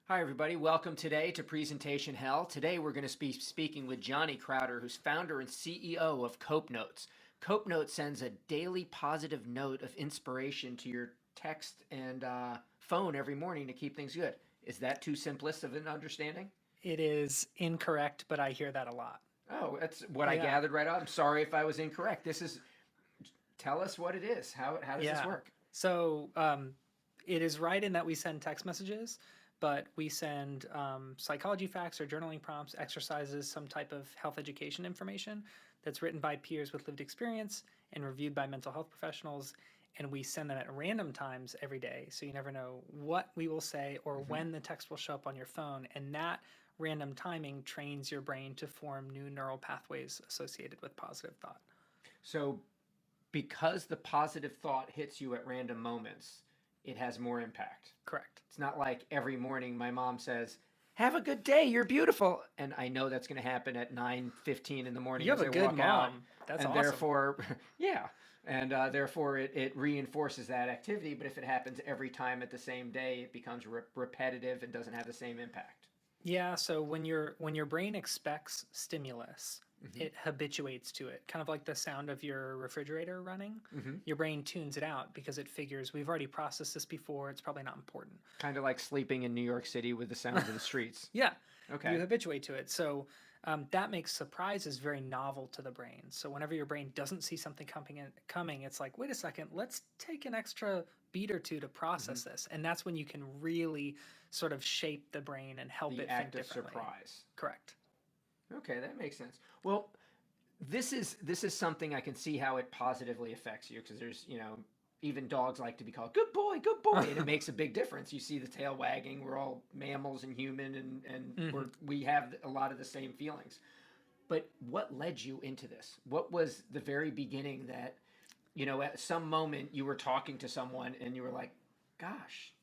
Hi, everybody. Welcome today to Presentation Hell. Today, we're going to be speaking with Johnny Crowder, who's founder and CEO of Cope Notes. Cope Notes sends a daily positive note of inspiration to your text and phone every morning to keep things good. Is that too simplist of an understanding? It is incorrect, but I hear that a lot. Oh, that's what I Yeah. gathered right on. I'm sorry if I was incorrect. Tell us what it is. How does this Yeah. work? So it is right in that we send text messages, but we send psychology facts or journaling prompts, exercises, some type of health education information that's written by peers with lived experience and reviewed by mental health professionals. And we send them at random times every day. So you never know what we will say or Mm-hmm. when the text will show up on your phone. And that random timing trains your brain to form new neural pathways associated with positive thought. So, because the positive thought hits you at random moments, it has more impact. Correct. It's not like every morning my mom says, "Have a good day, you're beautiful," and I know that's going to happen at 9:15 in the morning You have as a I good walk out, mom. That's and awesome. therefore, yeah, and therefore it reinforces that activity. But if it happens every time at the same day, it becomes repetitive and doesn't have the same impact. Yeah, so when your brain expects stimulus, Mm-hmm. it habituates to it. Kind of like the sound of your refrigerator running. Mm-hmm. Your brain tunes it out because it figures we've already processed this before, it's probably not important. Kind of like sleeping in New York City with the sounds of the streets. Yeah, you Okay. habituate to it. So that makes surprises very novel to the brain. So whenever your brain doesn't see something coming, it's like, wait a second, let's take an extra beat or two to Mm-hmm. process this, and that's when you can really sort of shape the brain and help The it think act of differently. surprise. Correct. Okay, that makes sense. Well, this is something I can see how it positively affects you because there's even dogs like to be called good boy, and it makes a big difference. You see the tail wagging. We're all mammals and human, and Hmm. we have a lot of the same feelings. But what led you into this? What was the very beginning that at some moment you were talking to someone and you were like, "Gosh,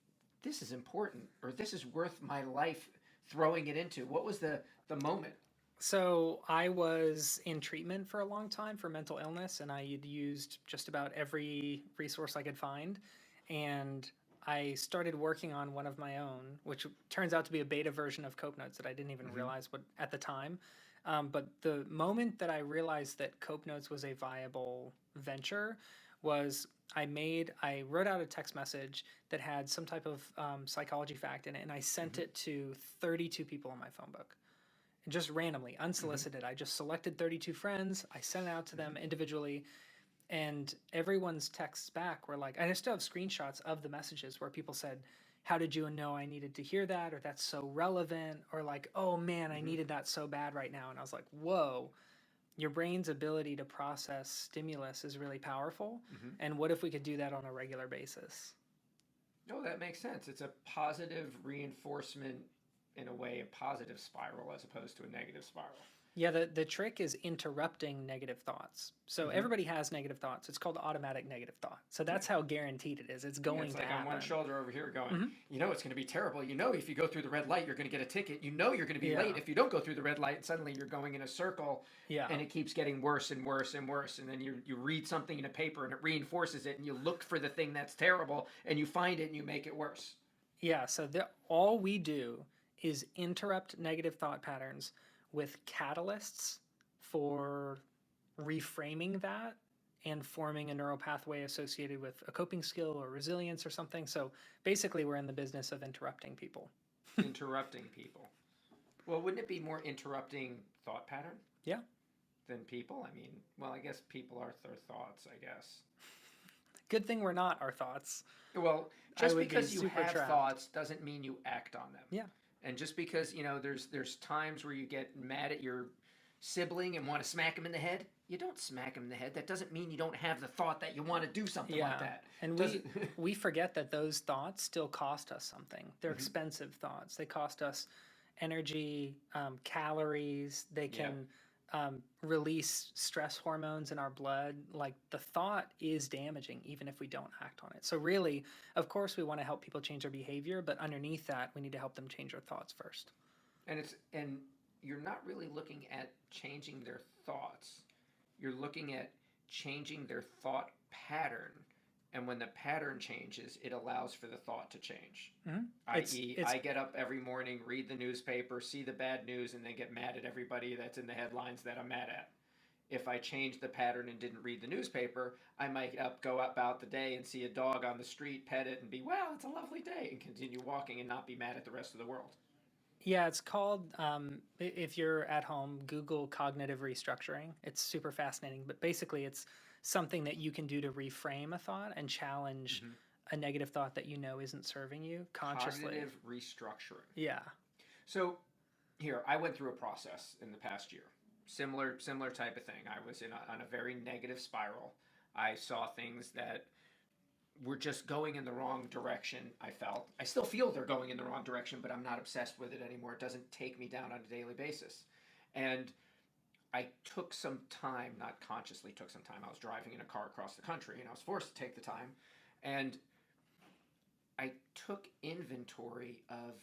this is important," or "This is worth my life throwing it into." What was the moment? So I was in treatment for a long time for mental illness, and I had used just about every resource I could find. And I started working on one of my own, which turns out to be a beta version of Cope Notes that I didn't even Mm-hmm. realize what at the time. But the moment that I realized that Cope Notes was a viable venture was I wrote out a text message that had some type of psychology fact in it, and I sent Mm-hmm. it to 32 people in my phone book just randomly, Mm-hmm. unsolicited. I just selected 32 friends. I sent it out to Mm-hmm. them individually, and everyone's texts back were like, I still have screenshots of the messages where people said, "How did you know I needed to hear that?" Or "That's so relevant." Or like, "Oh man, I Mm-hmm. needed that so bad right now." And I was like, whoa, your brain's ability to process stimulus is really powerful. Mm-hmm. And what if we could do that on a regular basis? No, that makes sense. It's a positive reinforcement in a way, a positive spiral as opposed to a negative spiral. Yeah, the trick is interrupting negative thoughts. So Mm-hmm. everybody has negative thoughts. It's called automatic negative thought. So Yeah. that's how guaranteed it is. It's Yeah, going it's to like on one happen. shoulder over here going, Hmm. it's going to be terrible. If you go through the red light, you're going to get a ticket. You're going to be Yeah. late if you don't go through the red light. And suddenly you're going in a circle Yeah. and it keeps getting worse and worse and worse. And then you read something in a paper and it reinforces it and you look for the thing that's terrible and you find it and you make it worse. Yeah. So all we do is interrupt negative thought patterns with catalysts for reframing that and forming a neural pathway associated with a coping skill or resilience or something. So basically, we're in the business of interrupting people. Interrupting people. Well, wouldn't it be more interrupting thought pattern Yeah. than people? I mean, well, I guess people are their thoughts, I guess. Good thing we're not our thoughts. Well, I just would be because you super have trapped. thoughts doesn't mean you act on them. Yeah. And just because, there's times where you get mad at your sibling and want to smack him in the head, you don't smack him in the head. That doesn't mean you don't have the thought that you want to do something like Yeah. that. And Doesn't we forget that those thoughts still cost us something. They're Mhm. expensive thoughts. They cost us energy, calories. They Yeah. can release stress hormones in our blood. Like the thought is damaging, even if we don't act on it. So really, of course, we want to help people change their behavior, but underneath that, we need to help them change their thoughts first. And you're not really looking at changing their thoughts. You're looking at changing their thought pattern And when the pattern changes, it allows for the thought to change. Mm-hmm. I.e., I get up every morning, read the newspaper, see the bad news, and then get mad at everybody that's in the headlines that I'm mad at. If I changed the pattern and didn't read the newspaper, I might go about the day and see a dog on the street, pet it, and be, wow, it's a lovely day, and continue walking and not be mad at the rest of the world. Yeah, it's called, if you're at home, Google cognitive restructuring. It's super fascinating, but basically it's something that you can do to reframe a thought and challenge a negative thought that you know isn't serving you consciously. Cognitive restructuring. Yeah. So here, I went through a process in the past year. Similar type of thing. I was on a very negative spiral. I saw things that were just going in the wrong direction, I felt. I still feel they're going in the wrong direction, but I'm not obsessed with it anymore. It doesn't take me down on a daily basis. And I took some time, not consciously took some time. I was driving in a car across the country and I was forced to take the time. And I took inventory of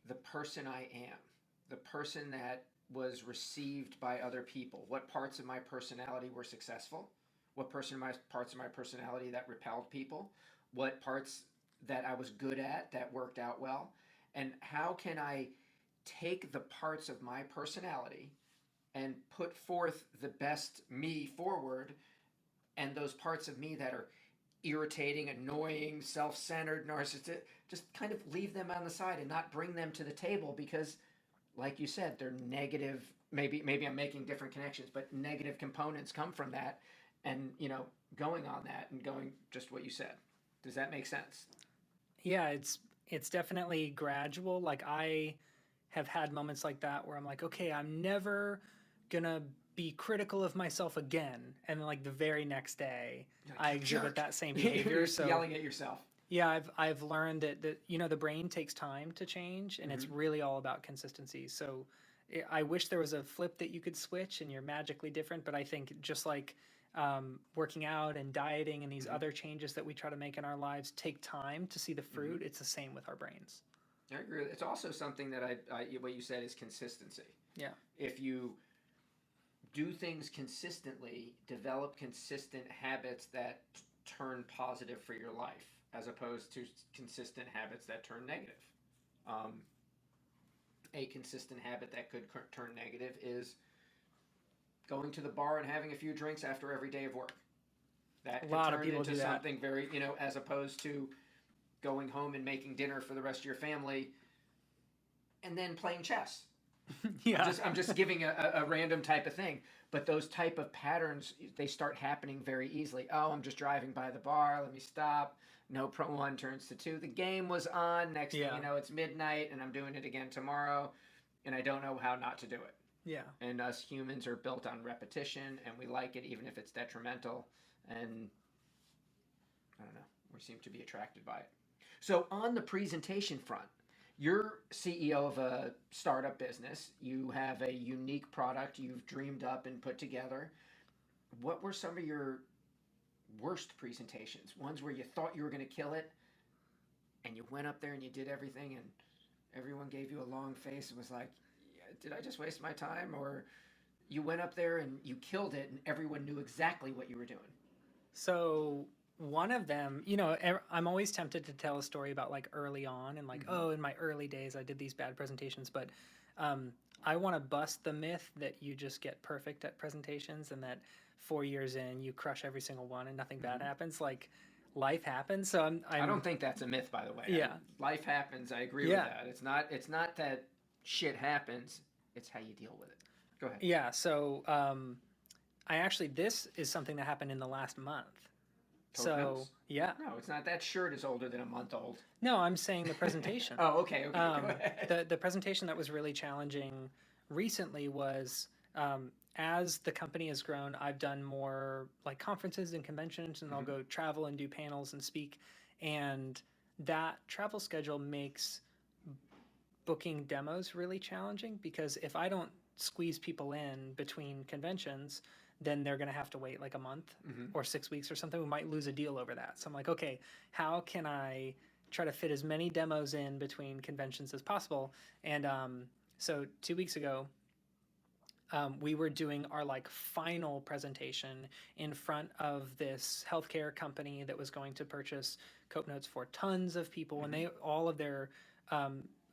the person I am, the person that was received by other people. What parts of my personality were successful? What parts of my personality that repelled people? What parts that I was good at that worked out well? And how can I take the parts of my personality and put forth the best me forward, and those parts of me that are irritating, annoying, self-centered, narcissistic, just kind of leave them on the side and not bring them to the table because, like you said, they're negative. Maybe I'm making different connections, but negative components come from that, and going on that and going just what you said. Does that make sense? Yeah, it's definitely gradual. Like I have had moments like that where I'm like, okay, I'm never gonna be critical of myself again, and then like the very next day I exhibit that same behavior. So yelling at yourself. Yeah, I've learned that the brain takes time to change, and it's really all about consistency. So I wish there was a flip that you could switch and you're magically different, but I think just like working out and dieting and these other changes that we try to make in our lives take time to see the fruit. It's the same with our brains. I agree. It's also something that what you said is consistency. Yeah. If you do things consistently, develop consistent habits that turn positive for your life, as opposed to consistent habits that turn negative. A consistent habit that could turn negative is going to the bar and having a few drinks after every day of work. That could turn into something very, as opposed to going home and making dinner for the rest of your family and then playing chess. Yeah. I'm just giving a random type of thing. But those type of patterns, they start happening very easily. Oh, I'm just driving by the bar. Let me stop. No, one turns to two. The game was on. Next thing you know, it's midnight and I'm doing it again tomorrow. And I don't know how not to do it. Yeah. And us humans are built on repetition and we like it even if it's detrimental. And I don't know, we seem to be attracted by it. So on the presentation front, you're CEO of a startup business. You have a unique product you've dreamed up and put together. What were some of your worst presentations? Ones where you thought you were going to kill it and you went up there and you did everything and everyone gave you a long face and was like, did I just waste my time? Or you went up there and you killed it and everyone knew exactly what you were doing? So one of them, I'm always tempted to tell a story about like early on and like, oh, in my early days, I did these bad presentations. But I want to bust the myth that you just get perfect at presentations and that 4 years in, you crush every single one and nothing bad happens. Like life happens. So I don't think that's a myth, by the way. Yeah. Life happens. I agree with that. It's not that shit happens. It's how you deal with it. Go ahead. Yeah. So this is something that happened in the last month. No, it's not. That shirt is older than a month old. No, I'm saying the presentation. Oh, okay. Go ahead. The presentation that was really challenging recently was as the company has grown, I've done more like conferences and conventions, and I'll go travel and do panels and speak. And that travel schedule makes booking demos really challenging because if I don't squeeze people in between conventions, then they're going to have to wait like a month or 6 weeks or something. We might lose a deal over that. So I'm like, okay, how can I try to fit as many demos in between conventions as possible? And so 2 weeks ago, we were doing our like final presentation in front of this healthcare company that was going to purchase Cope Notes for tons of people, and all of their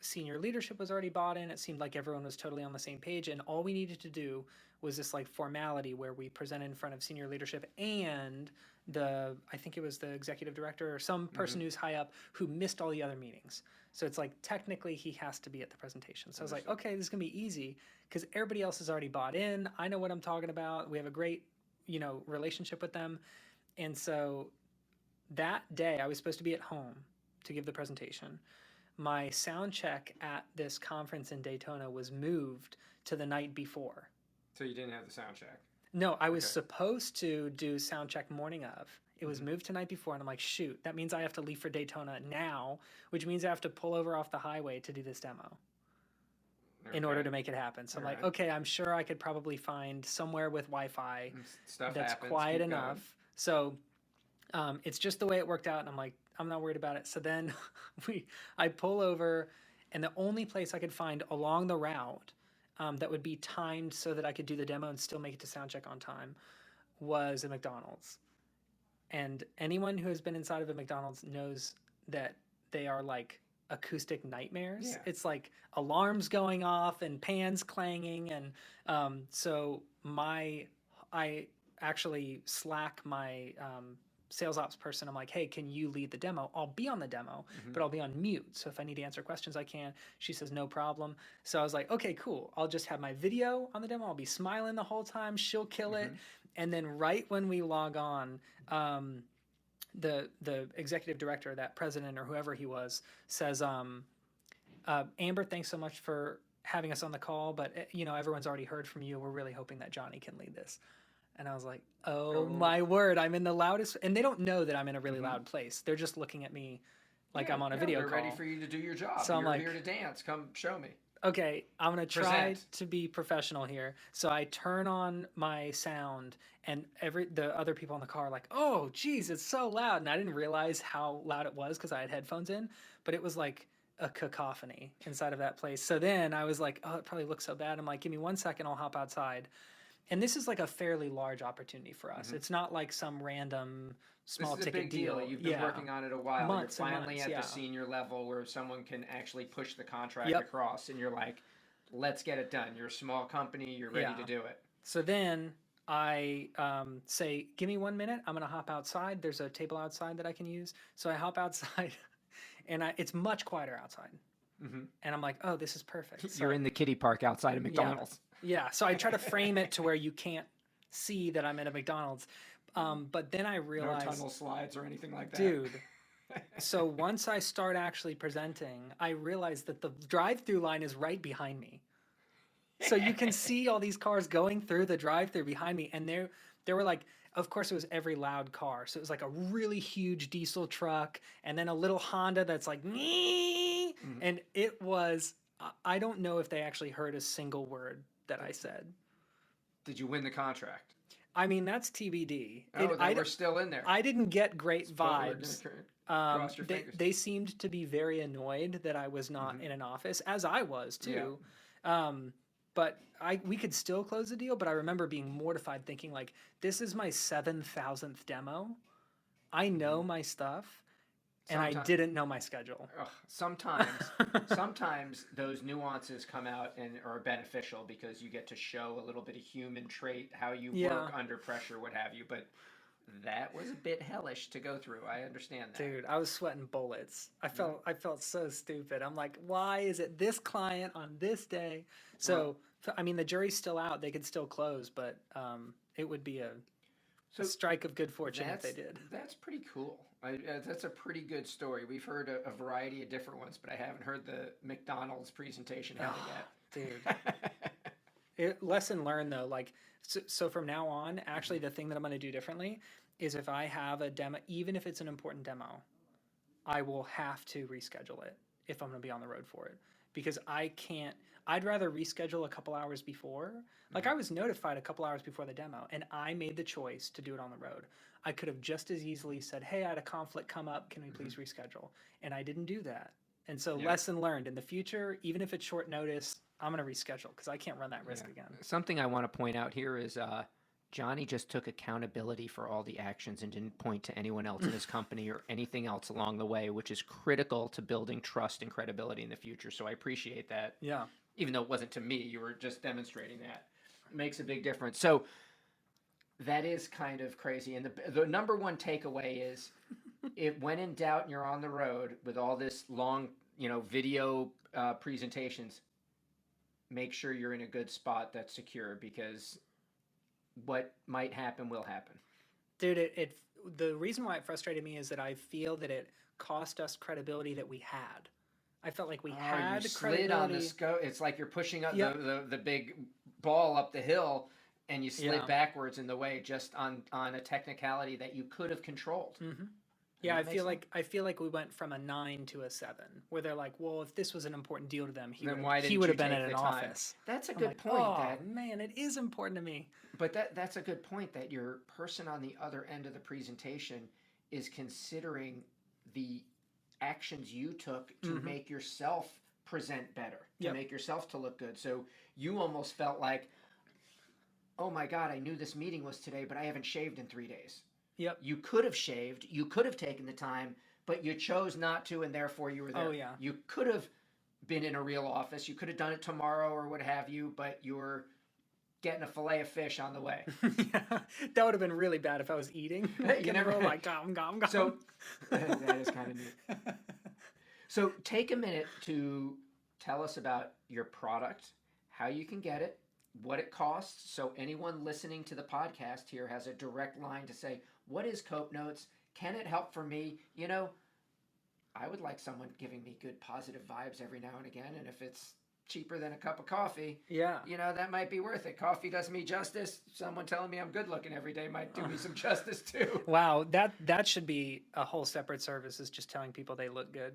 senior leadership was already bought in. It seemed like everyone was totally on the same page, and all we needed to do was this like formality where we present in front of senior leadership and I think it was the executive director or some person who's high up who missed all the other meetings. So it's like technically he has to be at the presentation. So I was like, okay, this is gonna be easy because everybody else has already bought in. I know what I'm talking about. We have a great, relationship with them. And so that day I was supposed to be at home to give the presentation. My sound check at this conference in Daytona was moved to the night before. So you didn't have the sound check? No, I was supposed to do sound check morning of. It was moved to night before, and I'm like, shoot, that means I have to leave for Daytona now, which means I have to pull over off the highway to do this demo in order to make it happen. So I'm like, okay, I'm sure I could probably find somewhere with Wi-Fi that's quiet enough. So it's just the way it worked out, and I'm like, I'm not worried about it. So then I pull over, and the only place I could find along the route that would be timed so that I could do the demo and still make it to soundcheck on time was a McDonald's. And anyone who has been inside of a McDonald's knows that they are like acoustic nightmares. Yeah. It's like alarms going off and pans clanging. And so I actually Slack my sales ops person. I'm like, hey, can you lead the demo? I'll be on the demo, but I'll be on mute. So if I need to answer questions, I can. She says, no problem. So I was like, okay, cool. I'll just have my video on the demo. I'll be smiling the whole time. She'll kill it. And then right when we log on, the executive director, that president or whoever he was, says, Amber, thanks so much for having us on the call, but everyone's already heard from you. We're really hoping that Johnny can lead this. And I was like, oh my word, I'm in the loudest. And they don't know that I'm in a really loud place. They're just looking at me like I'm on a video call. They're ready for you to do your job. So I'm You're like, here to dance. Come show me. Okay, I'm going to try to be professional here. So I turn on my sound, and the other people in the car are like, oh, geez, it's so loud. And I didn't realize how loud it was because I had headphones in, but it was like a cacophony inside of that place. So then I was like, oh, it probably looks so bad. I'm like, give me 1 second, I'll hop outside. And this is like a fairly large opportunity for us. It's not like some random small ticket deal. You've been working on it a while. Months, you're finally at the senior level where someone can actually push the contract across, and you're like, let's get it done. You're a small company. You're ready to do it. So then I say, give me 1 minute. I'm going to hop outside. There's a table outside that I can use. So I hop outside, and it's much quieter outside. And I'm like, oh, this is perfect. So you're in the kiddie park outside of McDonald's. Yeah, so I try to frame it to where you can't see that I'm at a McDonald's. But then I realized... No tunnel slides or anything like that. Dude. So once I start actually presenting, I realized that the drive-through line is right behind me. So you can see all these cars going through the drive-through behind me. And there were like... Of course, it was every loud car. So it was like a really huge diesel truck and then a little Honda that's like, me. And it was, I don't know if they actually heard a single word that I said. Did you win the contract? I mean, that's TBD. We're still in there. I didn't get great vibes. They seemed to be very annoyed that I was not in an office, as I was too. Yeah. But we could still close the deal, but I remember being mortified thinking like, this is my 7,000th demo. I know my stuff, and I didn't know my schedule. Sometimes those nuances come out and are beneficial because you get to show a little bit of human trait, how you work under pressure, what have you. But that was a bit hellish to go through. I understand that. Dude, I was sweating bullets. I felt so stupid. I'm like, why is it this client on this day? So, I mean, the jury's still out. They could still close, but it would be a strike of good fortune if they did. That's pretty cool. That's a pretty good story. We've heard a variety of different ones, but I haven't heard the McDonald's presentation yet. Dude. Lesson learned, though. Like, so from now on, actually, the thing that I'm going to do differently is if I have a demo, even if it's an important demo, I will have to reschedule it if I'm going to be on the road for it. Because I'd rather reschedule a couple hours before. Like, I was notified a couple hours before the demo, and I made the choice to do it on the road. I could have just as easily said, hey, I had a conflict come up. Can we please reschedule? And I didn't do that. And so, Yeah. lesson learned in the future, even if it's short notice, I'm going to reschedule because I can't run that risk Yeah. again. Something I want to point out here is Johnny just took accountability for all the actions and didn't point to anyone else in his company or anything else along the way, which is critical to building trust and credibility in the future. So I appreciate that. Yeah. Even though it wasn't to me, you were just demonstrating that. It makes a big difference. So that is kind of crazy. And the number one takeaway is when in doubt and you're on the road with all this long, video presentations, make sure you're in a good spot that's secure because what might happen will happen. Dude, the reason why it frustrated me is that I feel that it cost us credibility that we had. I felt like we had you slid credibility. on the scope. It's like you're pushing up Yep. the big ball up the hill, and you slid Yeah. backwards in the way just on a technicality that you could have controlled. Mm-hmm. Yeah, I that feel makes like we went from a 9 to a 7, where they're like, well, if this was an important deal to them, he Then would why have didn't you been take at the an time? office. That's a I'm good like, point. oh man, it is important to me. But that's a good point that your person on the other end of the presentation is considering the actions you took to Mhm. make yourself present better, to Yep. make yourself to look good. So you almost felt like, oh my God, I knew this meeting was today, but I haven't shaved in 3 days. Yep. You could have shaved, you could have taken the time, but you chose not to, and therefore you were there. Oh, yeah. You could have been in a real office. You could have done it tomorrow or what have you, but you were getting a fillet of fish on the way. Yeah, that would have been really bad if I was eating. You never know, like gum. So that is kind of neat. So take a minute to tell us about your product, how you can get it, what it costs. So anyone listening to the podcast here has a direct line to say, what is Cope Notes? Can it help for me? I would like someone giving me good positive vibes every now and again. And if it's cheaper than a cup of coffee, Yeah. that might be worth it. Coffee does me justice. Someone telling me I'm good looking every day might do me some justice too. Wow, that should be a whole separate service, is just telling people they look good.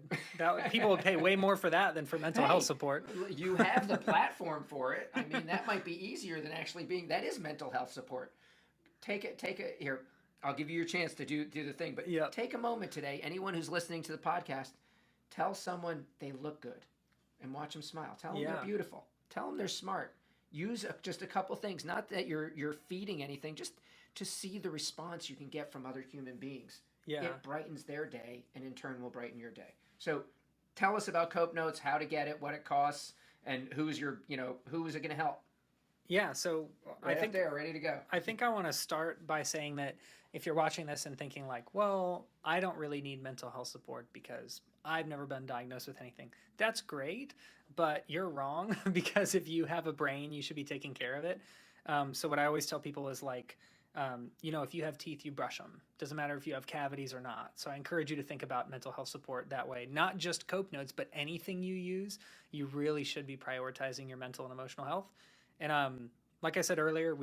People would pay way more for that than for mental health support. You have the platform for it. I mean, that might be easier than actually that is mental health support. Take it here. I'll give you your chance to do the thing, but Yep. take a moment today. Anyone who's listening to the podcast, tell someone they look good and watch them smile. Tell them Yeah. they're beautiful. Tell them they're smart. Use just a couple things. Not that you're feeding anything, just to see the response you can get from other human beings. Yeah. It brightens their day, and in turn will brighten your day. So tell us about Cope Notes, how to get it, what it costs, and who is it going to help? Yeah, so I think they're ready to go. I think I want to start by saying that if you're watching this and thinking like, well, I don't really need mental health support because I've never been diagnosed with anything. That's great, but you're wrong because if you have a brain, you should be taking care of it. So what I always tell people is like, if you have teeth, you brush them. Doesn't matter if you have cavities or not. So I encourage you to think about mental health support that way. Not just Cope Notes, but anything you use, you really should be prioritizing your mental and emotional health. And like I said earlier,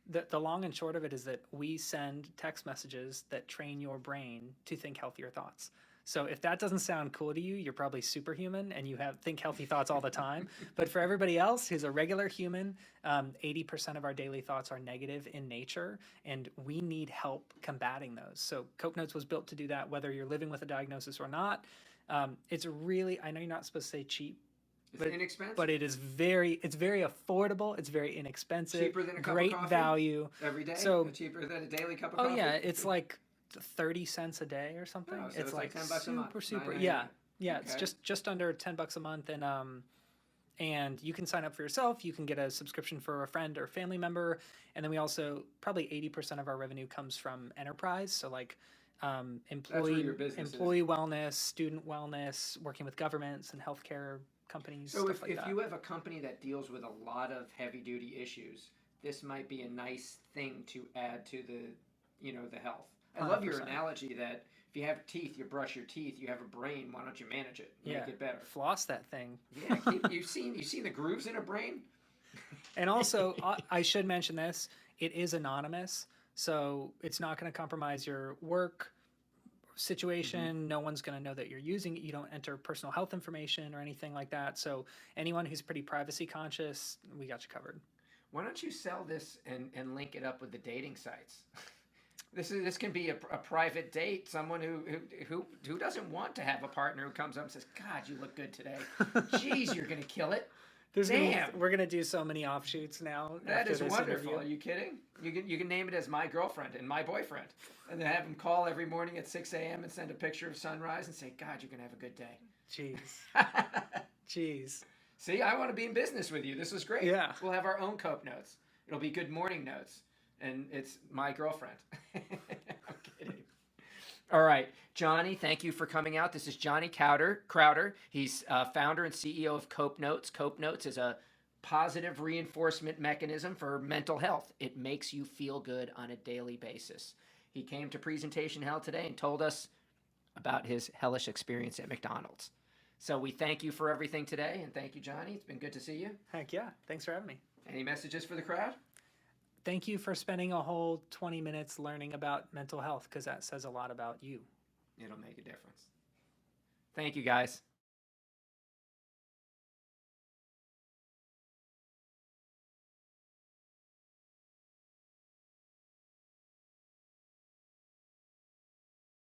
the long and short of it is that we send text messages that train your brain to think healthier thoughts. So if that doesn't sound cool to you, you're probably superhuman and you think healthy thoughts all the time. But for everybody else who's a regular human, 80% of our daily thoughts are negative in nature, and we need help combating those. So Cope Notes was built to do that, whether you're living with a diagnosis or not. It's really, I know you're not supposed to say cheap, It's inexpensive. but it's very affordable. It's very inexpensive. Cheaper than a cup great of coffee? Value. Every day? So cheaper than a daily cup of Oh coffee? yeah, it's like 30 cents a day or something. Oh, so it's like $10 a super month, super. $9.99. Yeah, it's Okay. just under $10 a month, and you can sign up for yourself. You can get a subscription for a friend or family member, and then we also probably 80% of our revenue comes from enterprise. So like employee your business is. wellness, student wellness, working with governments and healthcare companies. So stuff like if that. you have a company that deals with a lot of heavy duty issues, this might be a nice thing to add to the health. I love your 100%. analogy that if you have teeth, you brush your teeth. You have a brain, why don't you manage it? Make it better. Floss that thing. Yeah, you've seen the grooves in a brain? And also, I should mention this, it is anonymous, so it's not going to compromise your work situation. Mm-hmm. No one's going to know that you're using it. You don't enter personal health information or anything like that. So anyone who's pretty privacy conscious, we got you covered. Why don't you sell this and link it up with the dating sites? This can be a private date. Someone who doesn't want to have a partner who comes up and says, "God, you look good today. Jeez, you're gonna kill it." Damn. We're gonna do so many offshoots now. That after is this wonderful. interview. Are you kidding? You can name it as my girlfriend and my boyfriend, and then have them call every morning at 6 a.m. and send a picture of sunrise and say, "God, you're gonna have a good day." Jeez. Jeez. See, I want to be in business with you. This is great. Yeah. We'll have our own Cope notes. It'll be good morning notes, and it's my girlfriend. I'm kidding. All right, Johnny, thank you for coming out. This is Johnny Crowder. He's founder and CEO of Cope Notes. Cope Notes is a positive reinforcement mechanism for mental health. It makes you feel good on a daily basis. He came to Presentation Hell today and told us about his hellish experience at McDonald's. So we thank you for everything today, and thank you, Johnny. It's been good to see you. Heck yeah. Thanks for having me. Any messages for the crowd? Thank you for spending a whole 20 minutes learning about mental health, because that says a lot about you. It'll make a difference. Thank you, guys.